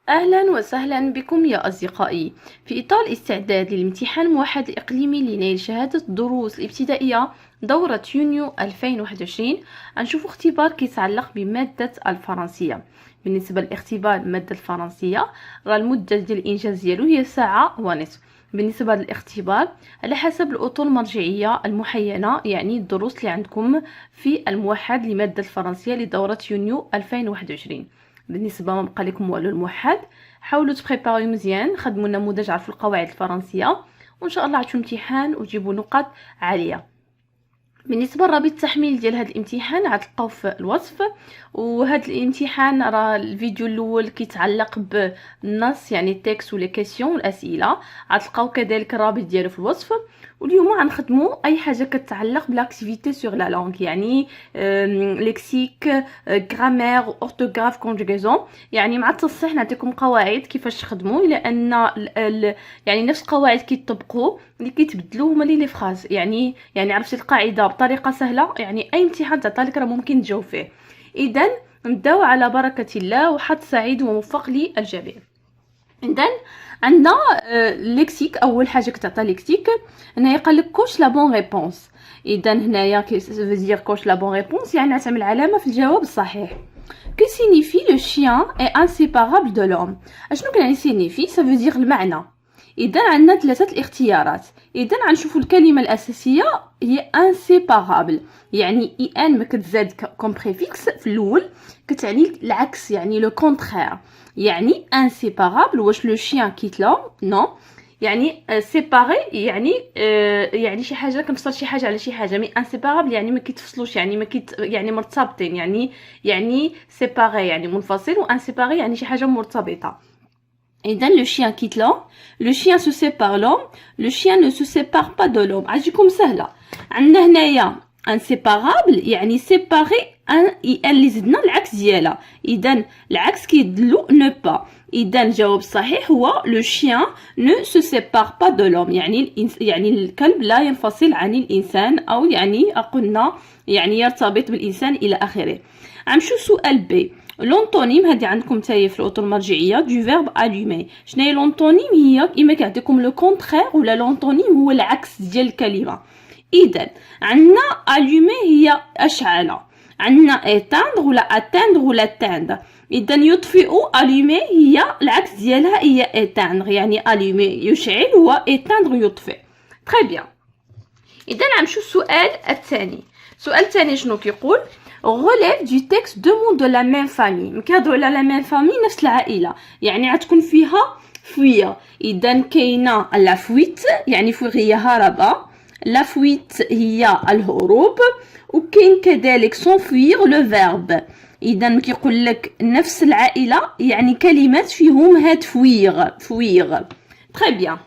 أهلا وسهلا بكم يا أصدقائي. في إطار الاستعداد للامتحان الموحد الإقليمي لنيل شهادة الدروس الابتدائية دورة يونيو 2021 غنشوفو اختبار كيتعلق بمادة الفرنسية. بالنسبة للاختبار المادة الفرنسية راه المدة ديال الإنجاز ديالو هي ساعة ونصف. بالنسبة للاختبار على حسب الأطر المرجعية المحينة، يعني الدروس اللي عندكم في الموحد لمادة الفرنسية لدورة يونيو 2021. بالنسبه ما بقى لكم والو الموحد، حاولوا تبريباريو مزيان، خدموا نموذج، عرفوا القواعد الفرنسيه، وان شاء الله عطوا امتحان وتجيبوا نقاط عاليه. بالنسبه لرابط التحميل ديال هذا الامتحان غتلقاوه في الوصف. وهذا الامتحان راه الفيديو الاول كيتعلق بالنص، يعني التكست ولي كيسيون والاسئله، غتلقاو كذلك الرابط ديالو في الوصف. واليوم غنخدموا اي حاجه كتعلق بالاكتيفيتي سور لا لونغ، يعني ليكسيك، غرامير، اورتوغراف، كونجوغيزون. يعني مع التصحيح نعطيكم قواعد كيفاش تخدموا، لان يعني نفس القواعد كيطبقوا، اللي كيتبدلوا هما لي فراز. يعني عرفتي القاعده بطريقه سهله، يعني اي امتحان تعطى راه ممكن تجاوب فيه. اذا نبداو على بركه الله، وحظ سعيد وموفق للجميع. اذا عندنا ليكسيك. اول حاجه كتعطى ليكسيك، هنايا قال لك كوش لا بون ريبونس. اذا هنايا كيفير كوش لا بون ريبونس، يعني تعمل علامه في الجواب الصحيح. Que signifie le chien est inséparable de l'homme؟ اشنو كيعني signifie؟ ça veut dire المعنى. اذا عندنا ثلاثه الاختيارات. اذا غنشوفوا الكلمه الاساسيه هي inséparable، يعني اي ان ما كتزاد كوم بريفيكس في الاول كتعني العكس، يعني لو كونترير. يعني inséparable واش لو شيان كيت لوم؟ نو. يعني سيباري يعني شي حاجه كنفصل شي حاجه على شي حاجه، مي انسيبارابل يعني ما كيتفصلوش، يعني ما كيت يعني مرتبطين، يعني سيباري يعني منفصل، وانسيباري يعني شي حاجه مرتبطه. إذا لو شيان كيت لوم، لو شيان سو سيبار لوم، لو شيان نو سو سيبار با دو لوم. عجيكم سهله. عندنا هنايا انسيبارابل يعني سيباري ان اي ان اللي زدنا العكس ديالها، اذا العكس كيدلو نو با. اذا الجواب الصحيح هو لو شيان نو سو سيبار با دو لوم، يعني الكلب لا ينفصل عن الانسان، او يعني قلنا يعني يرتبط بالانسان الى اخره. غنمشيو سؤال بي. لونطونيم هذه عندكم تاهي في الاطر المرجعيه دو فيرب الومي. شناهي لونطونيم؟ هي اما كيعطيكم لو كونترير، ولا لونطونيم هو العكس ديال الكلمه. اذا عندنا الومي هي اشعل، عندنا اتاندر ولا اتاندر ولا تاند. اذا يطفئ الومي هي العكس ديالها هي اتاندر، يعني الومي يشعل واتاندر يطفئ. تري بيان. اذا غنمشيو السؤال الثاني. السؤال الثاني شنو كيقول؟ relève du texte deux mots de la même famille. كيهضروا على la même famille، نفس العائله، يعني غتكون فيها فويه. اذا كاينه لا فويت، يعني فويغ هي هرب، لا فويت هي الهروب، وكاين كذلك سونفوير لو فيرب. اذا كيقول لك نفس العائله، يعني كلمات فيهم هاد فويغ. تري بيان.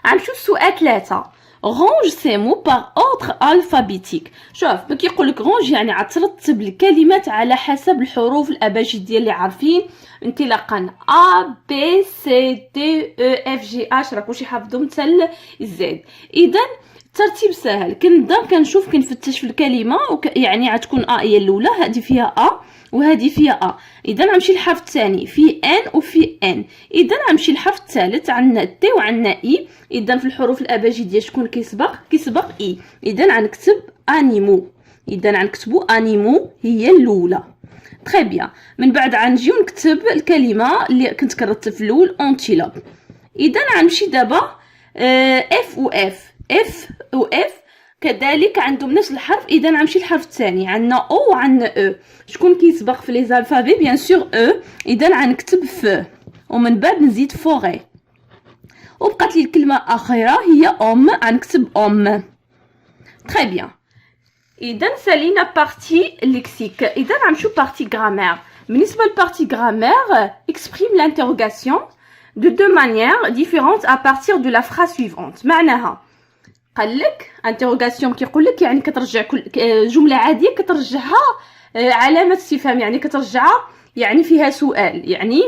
غنمشيو للسؤال 3. رونج سي مو باغ اوردر الفابيتيك. شوف كيقول لك رونج يعني غترتب الكلمات على حسب الحروف الابجديه اللي عارفين انطلاقا ا بي سي دي او اف جي اش، راه كلشي حافظهم حتى الزد. اذا الترتيب سهل، كنبدا كنشوف كنفتش في الكلمه يعني غتكون ا هي الاولى، هذه فيها ا وهذه فيها ا. اذا غنمشي للحرف الثاني فيه ان وفيه ان. اذا غنمشي للحرف الثالث عندنا تي وعندنا اي. اذا في الحروف الابجديه شكون كيسبق اي. اذا غنكتب انيمو. اذا غنكتبوا انيمو هي الاولى. تري بيان. من بعد غنجيو نكتب الكلمه اللي كنت كنرتب في الاول اونتيلوب. اذا غنمشي دابا اف و اف كذلك عندهم نفس الحرف. اذا غنمشي للحرف الثاني، عندنا او وعندنا او. شكون كيسبق في لي زالفابي؟ بيان سور او. اذا غنكتب ف، ومن بعد نزيد فوغي، وبقات لي الكلمه الاخيره هي ام، غنكتب ام. تري بيان. اذا سالينا بارتي ليكسيك. اذا غنمشيو بارتي غرامير. بالنسبه لبارتي غرامير اكسبريم لانتيروغاسيون de deux manières différentes à partir de la phrase suivante. معناها قال لك انتروغاسيون كيقول لك يعني كترجع كل جمله عاديه كترجعها علامه استفهام، يعني كترجعها يعني فيها سؤال، يعني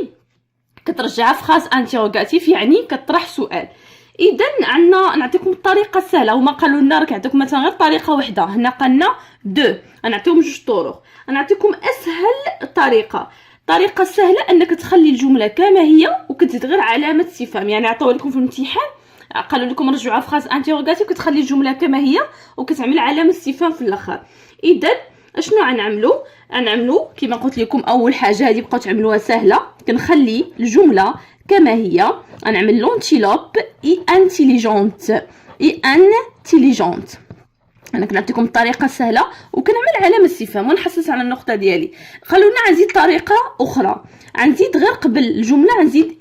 كترجعها فراز انتروغاتيف يعني كطرح سؤال. اذا عندنا نعطيكم الطريقه السهله، وما قالوا لنا راك نعطيكم مثلا غير طريقه واحده، هنا قالنا دو، غنعطيهم جوج طرق. غنعطيكم اسهل طريقه. طريقه سهله انك تخلي الجمله كما هي وكتزيد غير علامه استفهام. يعني عطاو لكم في الامتحان قالوا لكم رجعوا فراز انتيروغاتيف كتخلي الجمله كما هي وكتعمل علامه استفهام في الاخر. اذا اشنو غنعملو كما قلت لكم اول حاجه هذه بقاو تعملوها سهله. كنخلي الجمله كما هي، غنعمل لونتيلوب اي انتيليجونت انا كنعطيكم الطريقه سهله وكنعمل علامه استفهام ونحسس على النقطه ديالي. خلونا نزيد طريقه اخرى، غنزيد غير قبل الجمله غنزيد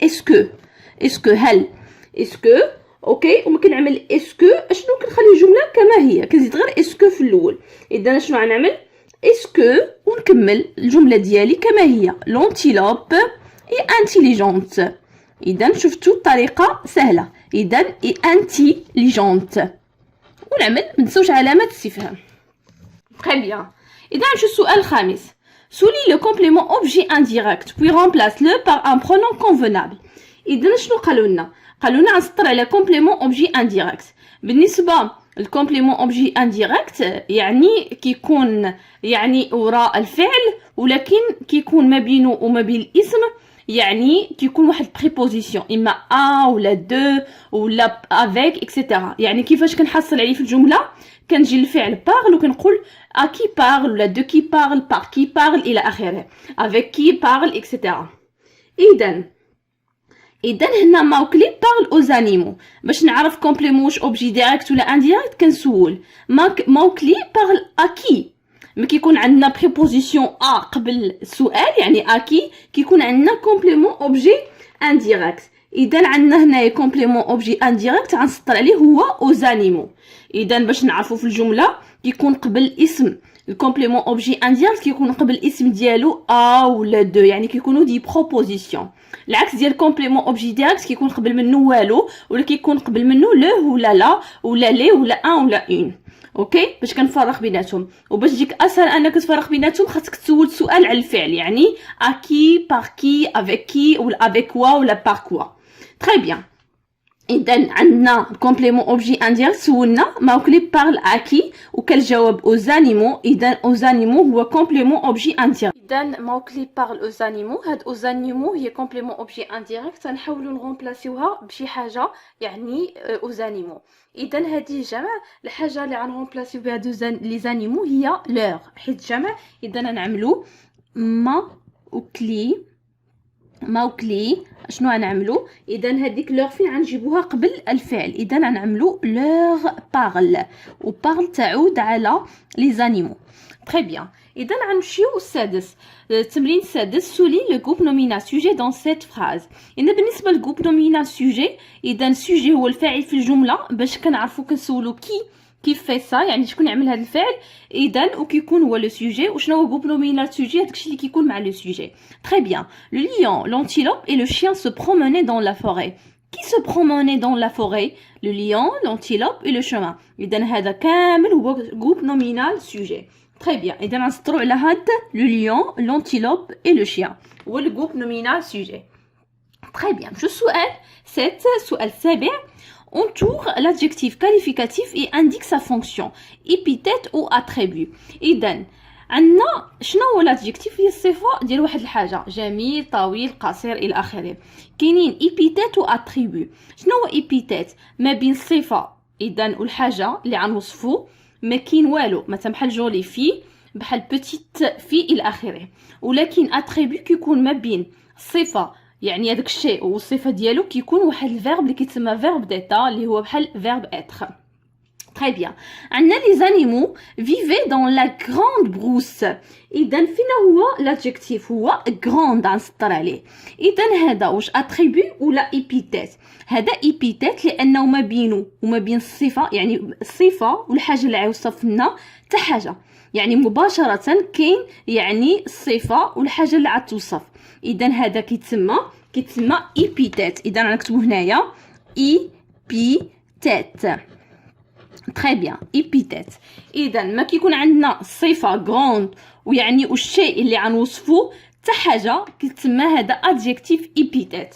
اسكو هل اسكو اوكي، وكنعمل اسكو اشنو كنخلي الجمله كما هي كنزيد غير اسكو في الاول. اذا شنو غنعمل اسكو ونكمل الجمله ديالي كما هي لونتيلوب اي انتيليجونت. اذا شفتوا الطريقه سهله. اذا اي انتيليجونت ونعمل منسوش علامه استفهام. très bien. اذا نمشيو السؤال الخامس. souligne le complément objet indirect puis remplace-le par un pronom convenable. اذا شنو قالوا لنا غنسطر على complément objet indirect. بالنسبه الكومبليمون اوبجي انديريكت يعني كيكون يعني وراء الفعل ولكن كيكون ما بينه وما بين الاسم، يعني كيكون واحد بريبوزيسيون اما ا ولا دو ولا افيك اكسيتيرا. يعني كيفاش كنحصل عليه في الجمله كنجي الفعل بارل وكنقول ا كي بارل ولا دو كي بارل بار كي بارل الى اخره افيك كي بارل اكسيتيرا. اذا هنا ماوكلي بارل او زانيمو. باش نعرف كومبليمون واش اوبجي ديريكت ولا انديريكت كنسول ماوكلي بارل اكي. ما كيكون عندنا بريبوزيسيون ا قبل السؤال يعني اكي كيكون عندنا كومبليمون اوبجي انديريكت. اذا عندنا هنايا كومبليمون اوبجي انديريكت غنسطر عليه هو او زانيمو. اذا باش نعرفوا في الجمله كيكون قبل الاسم الكومبليمون اوبجي انديريكت كيكون قبل الاسم ديالو ا ولا دو، يعني كيكونوا دي بروبوزيسيون. العكس ديال كومبليمون اوبجي ديريكت كيكون قبل منه والو ولا كيكون قبل منه لو ولا لا ولا لي ولا ان ولا اون. اوكي باش كنفرق بيناتهم وباش تجيك اسهل انك تفرق بيناتهم خاصك تسول سؤال على الفعل، يعني اكي بار كي افيك كي ولا افيك كوا ولا بار كوا. تري بيان. اذا عندنا كومبليمون اوبجي انديريكت سولنا ماوكلي بارل اكي وكالجواب او زانيمو. اذا او زانيمو هو كومبليمون اوبجي انديريكت. اذا ماوكلي بارل او زانيمو، هاد او زانيمو هي كومبليمون اوبجي انديريكت نحاولوا نغومبلاسيوها بشي حاجه يعني او زانيمو. اذا هذه جمع الحاجه اللي غنغومبلاسيو بها لي زانيمو هي لور حيت جمع. اذا نعملوا ماوكلي شنو غنعملوا؟ اذا هذيك لور فين غنجيبوها قبل الفعل. اذا غنعملوا لور بارل وبارل تعود على لي زانيمو. تري بيان. اذا غنمشيو السادس التمرين السادس سولي لو جروب نومينال سوجي دون سيت فراز. اذا بالنسبه للجروب نومينال سوجي اذا سوجي هو الفاعل في الجمله باش كنعرفوا كنسولوا كيف في سا يعني شكون يعمل هذا الفعل. اذا وكيكون هو لو سوجي وشنو هو جروب نومينال سوجي هذاكشي اللي كيكون مع لو سوجي. تري بيان. لو lion l'antilope et le chien se promenaient dans la forêt. Qui se promenait dans la forêt? Le lion, l'antilope et le chemin. اذا هذا كامل هو جروب نومينال سوجي. تري بيان. اذا نسطروا على هاد لو lion l'antilope et le chien هو الجروب نومينال سوجي. تري بيان. شو السؤال 7 السؤال السابع. Entoure l'adjectif qualificatif et indique sa fonction, épithète ou attribut. إذا عندنا شنو هو l'adjectif؟ هي الصفة ديال واحد الحاجة، جميل طويل قصير إلى آخره. كاينين épithète و attribut. شنو هو épithète؟ ما بين الصفة إذا والحاجة اللي غنوصفو ما كاين والو، مثلا بحال جولي في بحال بوتيت في إلى آخره. ولكن attribut كيكون ما بين الصفة يعني هذاك الشيء والصفه ديالو كيكون واحد الفيرب اللي كيتسمى فيرب ديتا اللي هو بحال فيرب اتر. تري بيان. عندنا لي زانيمو فيفي دون لا غراند بروس. اذا فينا هو لادجيكتيف هو غراند غنسطر عليه. اذا هذا واش اتريبو ولا ايبيتيت؟ هذا ايبيتيت لانه ما بينه وما بين الصفه يعني الصفه والحاجه اللي عاوصفنا حتى حاجه، يعني مباشره كاين يعني الصفه والحاجه اللي عتوصف. اذا هذا كيتسمى ايبيتيت. اذا غنكتبو هنايا ايبيتيت. تري بيان ايبيتيت. اذا ما كيكون عندنا صفه غروند ويعني والشيء اللي غنوصفو حتى حاجه كيتسمى هذا ادجيكتيف ايبيتيت.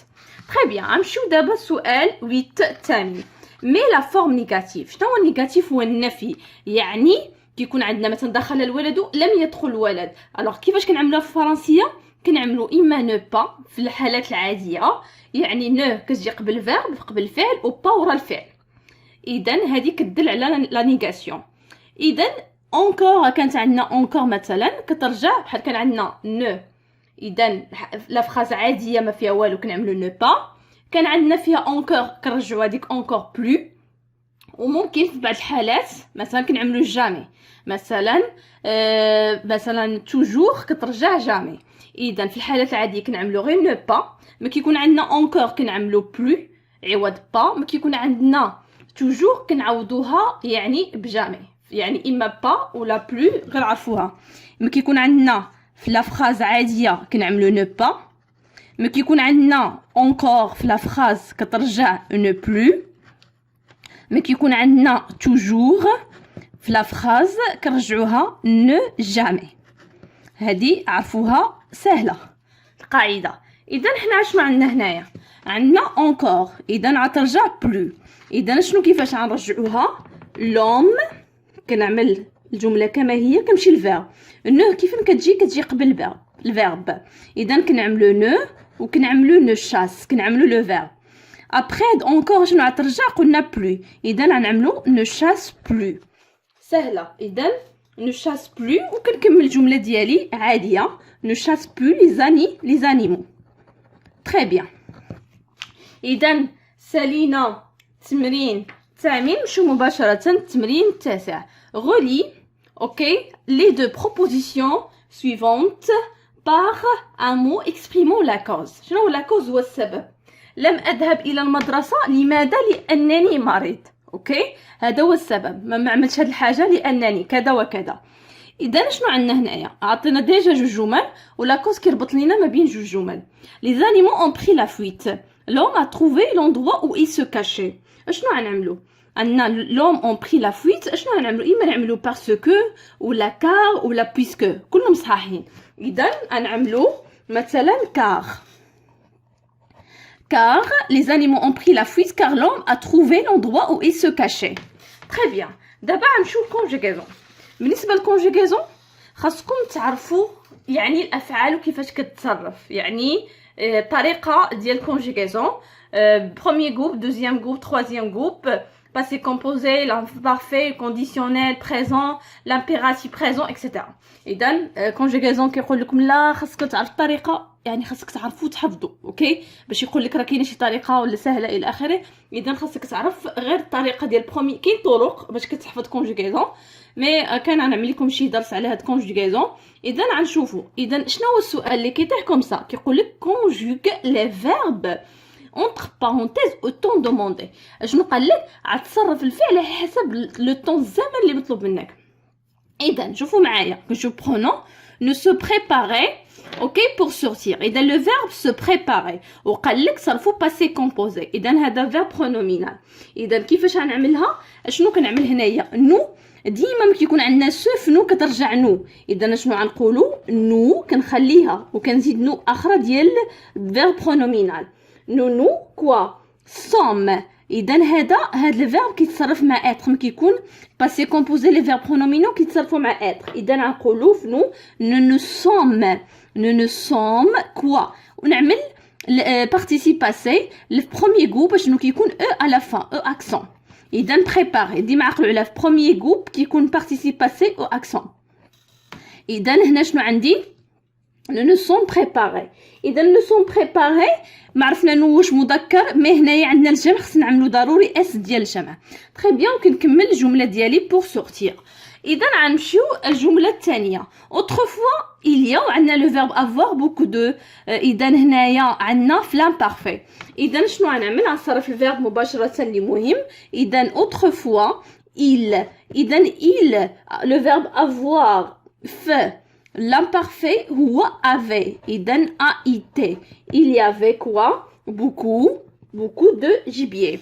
تري بيان. غنمشيو دابا السؤال 8 الثاني. مي لا فورم نيجاتيف. شنو هو النيجاتيف؟ هو النفي، يعني كيكون عندنا مثلا دخل الولد لم يدخل الولد. الوغ كيفاش كنعملوها في الفرنسيه؟ كنعملو اما نو با في الحالات العاديه، يعني نو كتجي قبل فيرب قبل الفعل و با ورا الفعل، اذا هذه كتدل على لا نيغاسيون. اذا اونكور كانت عندنا اونكور مثلا كترجع بحال كان عندنا نو، اذا لا فراز عاديه ما فيها والو كنعملو نو با. كان عندنا فيها اونكور كنرجعوا هذيك اونكور بلو. وممكن في بعض الحالات مثلا كنعملو جامي، مثلا مثلا توجور كترجع جامي. اذا في الحالات العاديه كنعملو غير نو با. ما كيكون عندنا اونكور كنعملو بلو عوض با. ما كيكون عندنا توجور كنعوضوها يعني بجامي، يعني اما با ولا بلو غير عرفوها. ما كيكون عندنا في لا فراز عاديه كنعملو نو با. ما كيكون عندنا اونكور في لا فراز كترجع نو بلو. ما كيكون عندنا توجور في لا فراز كنرجعوها نو جامي. هذه عرفوها سهله القاعده. اذا حنا شنو عندنا هنايا؟ عندنا اونكور، اذا غترجع بلو. اذا شنو كيفاش غنرجعوها؟ لوم كنعمل الجمله كما هي كنمشي للفيرب. نو كيف كتجي قبل الفيرب. اذا كنعملو نو وكنعملو نو شاس، كنعملو لو فيرب. ابري اونكور شنو غترجع؟ قلنا بلو. اذا غنعملو نو شاس بلو. سهله. اذا نو شاس بلو وكنكمل الجمله ديالي عاديه. نو شاس بلو لي زانيمو. تري بيان. اذا سالينا تمرين الثامن. نمشيو مباشره التمرين التاسع. غولي اوكي لي دو بروبوزيسيون سويفونت par un mot exprimant la cause. شنو la cause؟ هو السبب. لم أذهب إلى المدرسة. لماذا؟ لأنني مريض. اوكي هذا هو السبب. ما عملتش هاد الحاجه لانني كذا وكذا. اذا شنو عندنا هنايا؟ عطينا ديجا جوج جمل ولا كوز كيربط لينا ما بين جوج جمل. لي زانيمو اون بري لا فويت. لوم ا تروفي لوندروا او اي سو كاشي. شنو غنعملو؟ عندنا لوم اون بري لا فويت. شنو غنعملو؟ اما نعملو باسكو ولا كار ولا بويسكو، كلهم صحاحين. اذا غنعملو مثلا كار. Car les animaux ont pris la fuite car l'homme a trouvé l'endroit où il se cachait. Très bien. دابا غنمشيو للكونجيغازون. بالنسبه للكونجيغازون خاصكم تعرفوا يعني الافعال وكيفاش كتتصرف، يعني طريقه ديال الكونجيغازون. بروميير جروب، دوزيام جروب، تروازيام جروب، passé composé, l'imparfait, conditionnel, présent, l'impératif présent, etc. اذا كونجيغازون كيقول لكم لا خاصك تعرف الطريقه، يعني خاصك تعرفوا تحفظوا. اوكي باش يقول لك راه كاينه شي طريقه ولا سهله الى اخره. اذا خاصك تعرف غير الطريقه ديال برومي. كاين طرق باش كتحفظ كونجيغازون، مي كان غنعمل لكم شي درس على هاد كونجيغازون. اذا غنشوفوا اذا شنو هو السؤال اللي كيطيح كوم سا. كيقول لك كونجوغ لي فيرب entre parenthèses au temps demandé. شنو قال لك؟ غتصرف الفعل على حسب لو طون الزمن اللي مطلوب منك. اذا شوفوا معايا جو برونون ne se préparer اوكي pour sortir. اذا لو فيرب se préparer وقال لك صرفوا passé composé. اذا هذا فيرب برونومينال. اذا كيفاش غنعملها؟ شنو كنعمل هنايا؟ نو ديما ملي كيكون عندنا سو في نو كترجع نو. اذا شنو غنقولوا؟ نو كنخليها وكنزيد نو اخرى ديال فيرب برونومينال. نو كوا سوم. اذا هاد الفيرب كيتصرف مع اتر. ما كيكون باسي كومبوزي لي فيرب برونومينال كيتصرفوا مع اتر. اذا غنقولوا في نو نو سوم كوا ونعمل بارتيسيباسي البروميير جروب شنو كيكون او على لا فان او اكسون. اذا بريباري ديما عقلوا على في بروميير جروب كيكون بارتيسيباسي او اكسون. اذا هنا شنو عندي؟ نو سون بريباري. اذا نو سون بريباري ما عرفنا نو واش مذكر، مي هنايا عندنا الجمع خصنا نعملو ضروري اس ديال الجمع. تري بيان كنكمل الجمله ديالي بور سورتير. اذا غنمشيو الجمله الثانيه. autrefois il y a عندنا لو فيرب avoir beaucoup de. اذا هنايا عندنا في l'imparfait. اذا شنو غنعمل؟ غنصرف الفيرب مباشره اللي مهم. اذا autrefois il. اذا il لو فيرب avoir ف l'imparfait هو avait. إذن a été. Il y avait quoi? Beaucoup de gibier.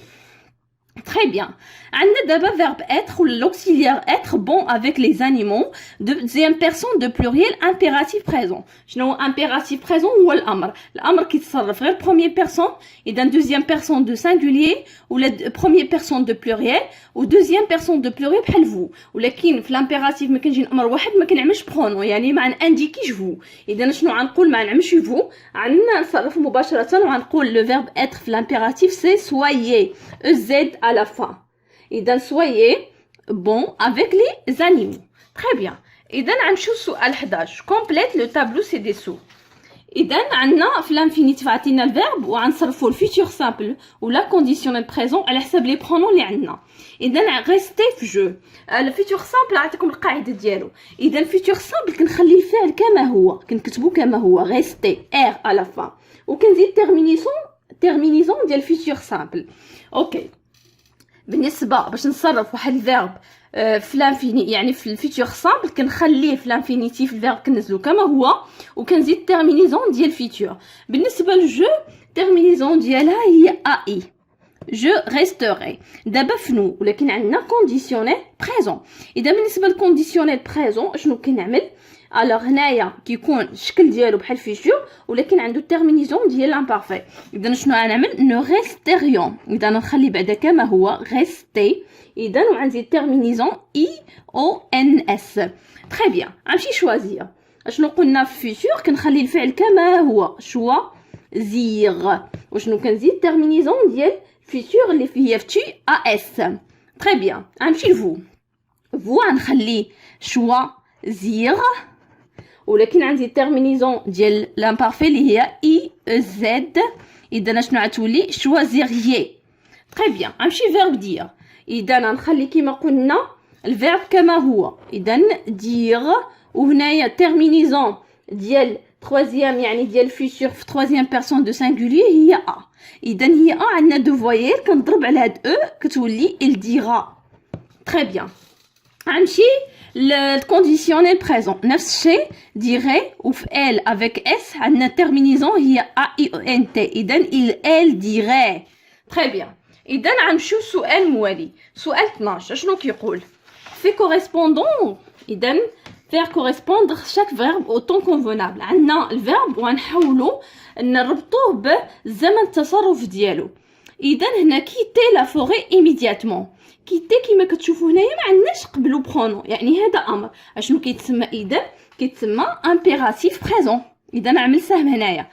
Très bien. عندنا دابا verbe être ou l'auxiliaire être bon avec les animaux. Deuxième personne de pluriel impératif présent. شنو هو impératif présent هو الأمر كيتصرف غير première personne إذا deuxième personne de singulier ولا première personne de pluriel و deuxième personne de pluriel بحال vous. ولكن في l'impératif ما كنجي الأمر واحد ما كنعملش pronom يعني ما نانديكيش vous. إذا شنو غنقول ما نعملش vous عندنا نصرف مباشرة وغنقول le verbe être في l'impératif c'est soyez EZ à la fin. إذا soyez bon avec les animaux. Très bien. إذا غنمشيو للسؤال 11. Complète le tableau ci-dessous. إذا عندنا في l'infinitif عطينا الفيرب وغنصرفوا الفيتور سامبل ولا كونديسيونيل بريزون على حساب لي برونون اللي عندنا. إذا غيستي في جو. الفيتور سامبل عطيكم القاعدة ديالو. إذا الفيتور سامبل كنخلي الفعل كما هو كنكتبو كما هو غيستي ار à la fin وكنزيد terminaison ديال الفيتور سامبل. اوكي. بالنسبه باش نصرف واحد الفيرب في لانفيني يعني في الفيتور سامبل كنخليه في لانفينيتيف الفيرب كنزلو كما هو وكنزيد تيرمينيزون ديال الفيتور. بالنسبه للجو تيرمينيزون ديالها هي اي جو ريستوري. دابا فنو ولكن عندنا كونديسيونيل بريزون. اذا بالنسبه للكونديسيونيل بريزون شنو كنعمل الوغ هنايا كيكون الشكل ديالو بحال فيتور ولكن عنده تيرمينيزون ديال لامبارفي. اذا شنو غنعمل نو ريستيريون. اذا نخلي بعدا كما هو ريستي. اذا وغنزيد تيرمينيزون اي او ان اس. تري بيان. غنمشي شوازير. شنو قلنا في فيتور كنخلي الفعل كما هو شوا زيغ وشنو كنزيد تيرمينيزون ديال فيتور اللي فيه فتي ا اس. تري بيان. غنمشي لفو. فو غنخلي شوا زيغ ولكن عندي تيرمينيزون ديال لامبارفي اللي هي اي زد. اذا شنو غتولي شوازيغيي. تري بيان. غنمشي فيرب دير. اذا غنخلي كيما قلنا الفيرب كما هو. اذا دير وهنايا تيرمينيزون ديال troisième يعني ديال فيتور في troisième personne de singulier هي ا. اذا هي ا عندنا دو فويل كنضرب على هاد او كتولي il dira. تري بيان. غنمشي le conditionnel présent نفس الشيء dirait ou elle avec s عندنا terminaison هي a i o n t. اذا il elle dirait. très bien. اذا غنمشيو للسؤال الموالي. سؤال 12 شنو كيقول في correspondant. اذا faire correspondre chaque verbe au temps convenable. عندنا الفيرب وغنحاولوا نربطوه بزمن التصرف ديالو. اذا هنا كيتي لا فوري ايميدياتمون. كيتي كيما كتشوفوا هنايا ما عندناش قبلو برونون يعني هذا امر. اشنو كيتسمى اذا كيتسمى امبيراتيف بريزون. اذا نعمل سهم هنايا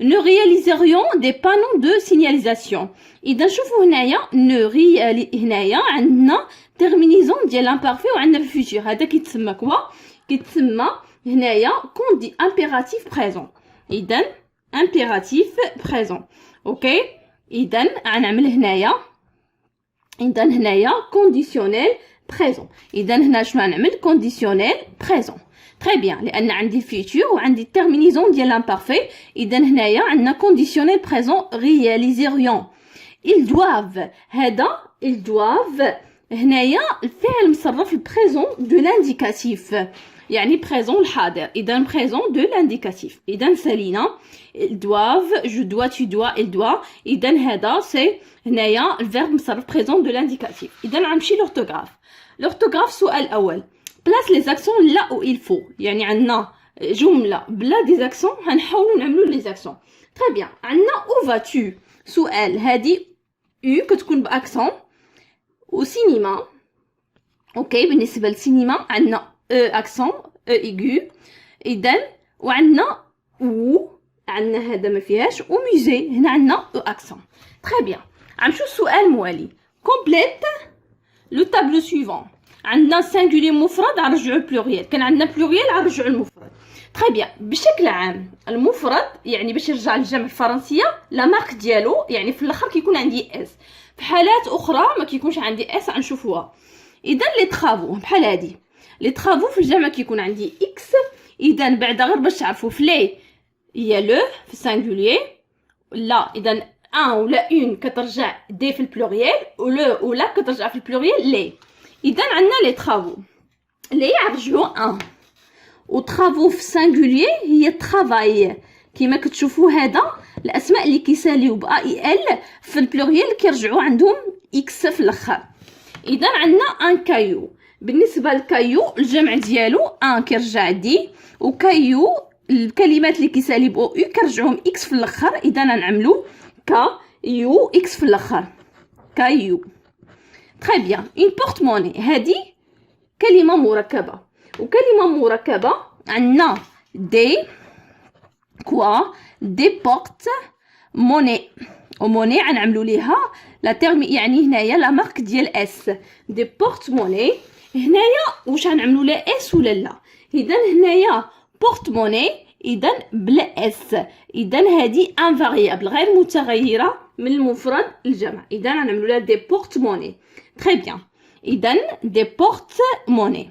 nous réaliserions des panneaux de signalisation. اذا شوفوا هنايا هنايا عندنا تيرمينيزون ديال لامبارفي وعندنا الفيتور. هذا كيتسمى كوا كيتسمى هنايا كوندي امبيراتيف بريزون. اذا امبيراتيف بريزون. اوكي. اذا غنعمل هنايا كونديسيونيل بريزون. اذا هنا شنو غنعمل كونديسيونيل بريزون. تري بيان لان عندي الفيتور وعندي التيرمينيزون ديال لامبارفي. اذا هنايا عندنا كونديسيونيل بريزون رياليزيريون. ils doivent هذا ils doivent هنايا الفعل مصرف البريزون دو لانديكاتيف يعني بريزون الحاضر. اذا بريزون دو لانديكاتيف. اذا سالينا ils doivent je dois tu dois il doit. اذا هذا سي هنايا الفيرب مصرف بريزون دو لانديكاتيف. اذا غنمشي لورتوغراف. سؤال الاول بلاس لي زاكسون لا او il faut يعني عندنا جمله بلا دي زاكسون غنحاولوا نعملوا لي زاكسون. تري بيان. عندنا او فاتو سؤال هادي او كتكون باكسون وسينما. اوكي. بالنسبه للسينما عندنا او اكسون او ايغو. اذا وعندنا و عندنا هذا ما فيهاش وميزي هنا عندنا او اكسون. تري بيان. غنمشيو للسؤال الموالي. كومبليت لو تابلو سويفون. عندنا سينغولير مفرد غنرجعو بلوريال. كان عندنا بلوريال غنرجعو المفرد. تري بيان. بشكل عام المفرد يعني باش يرجع للجمع الفرنسيه لا مارك ديالو يعني في الاخر كيكون عندي اس. في حالات اخرى ما كيكونش عندي اس غنشوفوها. اذا لي طرافو بحال هادي لي طرافو في الجمع كيكون عندي اكس. اذا بعدا غير باش تعرفوا في لي هي لو في السينغولير لا. اذا ان ولا اون كترجع دي في البلوريال ولو ولا كترجع في البلوريال لي. اذا عندنا لي طرافو لي غنرجعو ان وطرافو في السينغولير هي طرافاي. كيما كتشوفوا هذا الاسماء اللي كيساليو با اي ال في البلوريال كيرجعوا عندهم اكس في الاخر. اذا عندنا ان كايو. بالنسبه للكايو الجمع ديالو ان كيرجع دي، وكايو الكلمات اللي كيسالي او كنرجعوهم اكس في الاخر. اذا نعملو كايو اكس في الاخر، كايو. تري بيان. اون بورت موني، هذه كلمه مركبه. وكلمه مركبه عندنا دي كوا، دي بورت موني. وموني غنعملو ليها لا تيرم، يعني هنايا لا مارك ديال اس. دي بورت موني هنايا واش غنعملو لا اس ولا لا؟ اذا هنايا بورت موني اذا بلا اس. اذا هذه ان فاريابل غير متغيره من المفرد الجمع. اذا غنعملو لها دي بورت موني. تري بيان. اذا دي بورت موني.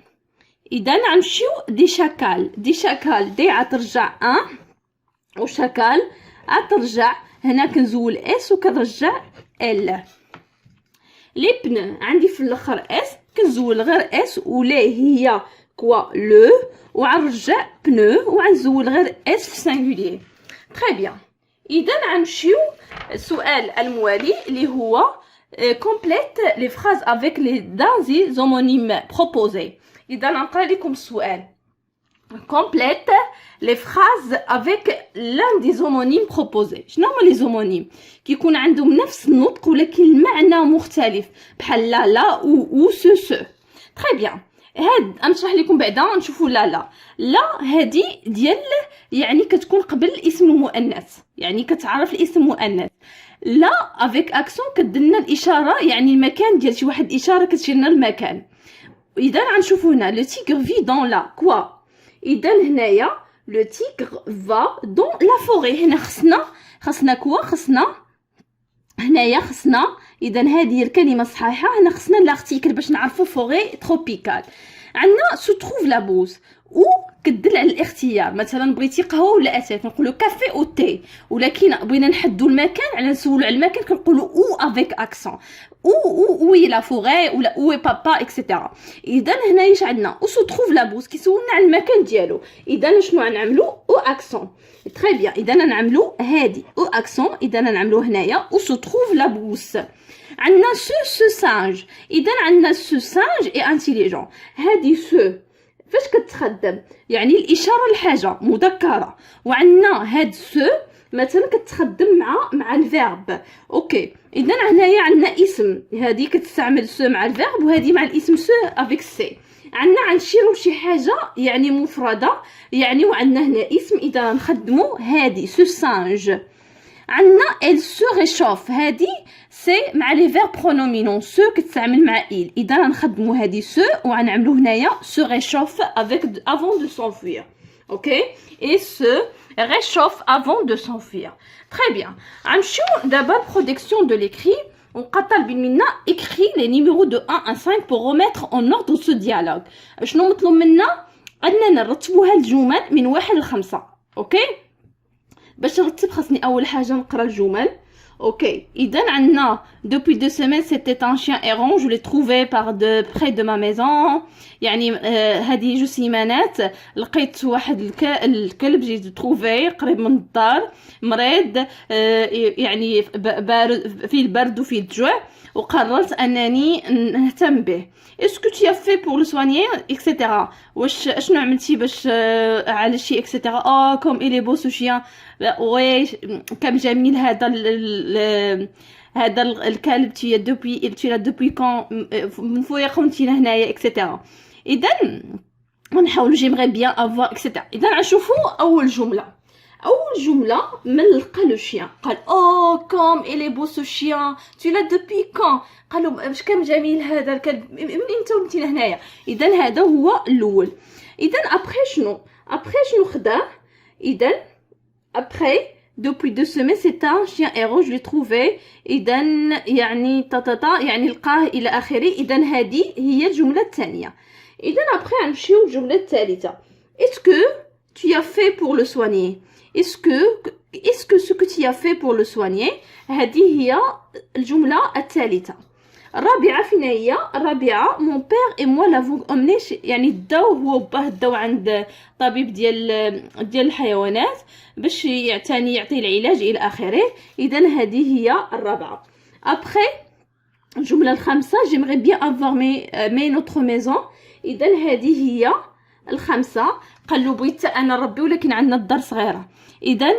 اذا غنمشيو دي شاكال. دي شاكال دي غترجع ان، وشاكال غترجع هنا كنزول اس وكنرجع ال. لي بن عندي في الاخر اس، كنزول غير اس ولي هي كوا لو، وغنرجع بنو وغنزول غير اس في سينغولير. تري بيان. اذا غنمشيو السؤال الموالي اللي هو كومبليت لي فراز افيك لي دانزي زومونيم بروبوزي. اذا نقرا لكم السؤال. complète les phrases avec l'un des homonymes proposés. شنو هما لي زومونيم؟ كيكون عندهم نفس النطق ولكن المعنى مختلف، بحال لا لا و سو سو. تري بيان. هاد غنشرح لكم بعدا نشوفوا لا لا. لا هادي ديال يعني كتكون قبل الاسم المؤنث، يعني كتعرف الاسم مؤنث. لا افيك اكسون كدلنا الاشاره، يعني المكان ديال شي واحد، الاشاره كتشير لنا المكان. اذا غنشوفوا هنا لو تيغر في دون لا كوا. اذا هنايا لو تيغر فا دون لا فوري. هنا خصنا كوا، خصنا هنايا خصنا. اذا هذه هي الكلمه الصحيحه. هنا خصنا لارتيكل باش نعرفوا فوري تروبيكال. عندنا سو تروف لا بوز، او كدل على الاختيار. مثلا بغيتي قهوه ولا اتاي كنقولوا كافي او تي، ولكن بغينا نحدوا المكان على نسولوا على المكان كنقولوا او افيك اكسون. او وي لا فوري ولا او بابا اكسيتيرا. اذا هنايا اش عندنا؟ او سو تروف لا بوز كيسولنا على المكان ديالو. اذا شنو غنعملوا؟ او اكسون. تري بيان. اذا نعملوا هادي او اكسون. اذا نعملوا هنايا او سو تروف لا بوس. عندنا سو سانج. اذا عندنا سو سانج اي انتيليجون. هادي سو فاش كتخدم يعني الاشاره لحاجه مذكره، وعندنا هاد سو مثلا كتخدم مع الفيرب. اوكي. اذا هنايا عندنا اسم، هذه كتستعمل سو مع الفيرب، وهذه مع الاسم سو افيك سي. عندنا غنشيرو شي حاجه يعني مفرده، يعني وعندنا هنا اسم. اذا نخدمو هذه سو سانج. عندنا ال سو ريشوف. هذه سي مع لي فيرب برونومينون. سو كتستعمل مع il. اذا نخدمو هذه سو وغنعملو هنايا سو ريشوف افيك avant de s'enfuir. اوكي. et se réchauffe avant de s'enfuir. Très bien. غنمشيو دابا البرودكسيون دو ليكري. ونبقى طالبين منا écrit les numéros de 1 à 5 pour remettre en ordre ce dialogue. شنو مطلوب منا؟ اننا نرتبوا هاد الجمل من 1 ل 5. اوكي. باش نرتب خاصني اول حاجه نقرا الجمل. اوكي. اذا عندنا depuis 2 semaines c'était un chien errant, je l'ai trouvé par de près de ma maison. يعني هذه 2 سيمانات لقيت واحد الكلب جيت تروفي قريب من الدار، مريض يعني فيه البرد وفيه الجوع، وقررت انني نهتم به. اسكو tu as fait pour le soigner etc. واش اشنو عملتي باش على شي اكسيتيرا. كوم il est beau ce chien. وي كم جميل هذا الكلب. تي دوبي كون من فوق كنتينا هنايا اكسيتيرا. اذا نحاولوا جيمغي بيان افوار اكسيتيرا. اذا نشوفوا اول جمله من لقى لو شيان. قال كوم il est beau ce chien. tu l'as depuis quand. قالوا باش كم جميل هذا الكلب من امتى ولتينا هنايا. اذا هذا هو الاول. اذا ابخي شنو خداه؟ اذا après depuis 2 semaines c'est un chien héros, je l'ai trouvé. اذا يعني يعني لقاه الى اخره. اذا هذه هي الجمله الثانيه. اذا après غنمشيو للجمله الثالثه. est-ce que tu as fait pour le soigner. est-ce que ce que tu as fait pour le soigner. هذه هي الجمله الثالثه. الرابعه فين هي؟ الرابعه mon père et moi l'avons emmené. يعني داو هو وباه داو عند طبيب ديال الحيوانات باش يعطيه العلاج الى اخره. اذا هذه هي الرابعه. ابخي الجمله الخامسه جيمغي بيان افوار مي نوتر ميزون. اذا هذه هي الخامسه. قال له بغيت انا نربي ولكن عندنا الدار صغيره. اذا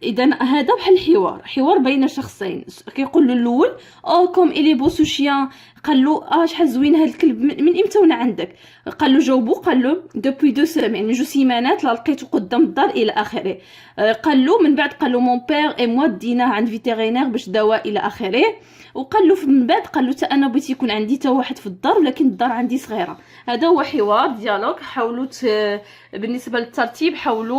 اذا هذا بحال حوار بين شخصين. كيقول له الاول او كوم الي بو سو شيان. قال له شحال زوين هذا الكلب، من امتى وانا عندك؟ قال له جاوبو، قال له دوبوي دو سيمين، 2 سيمانات لا لقيتو قدام الدار الى اخره. قال له من بعد، قال له مون بير اي موا ديناه عند فيتيرينير باش دواء الى اخره. وقال له من بعد، قال له حتى انا بغيت يكون عندي حتى واحد في الدار ولكن الدار عندي صغيره. هذا هو حوار ديالوج. حاولوا بالنسبه للترتيب حاولوا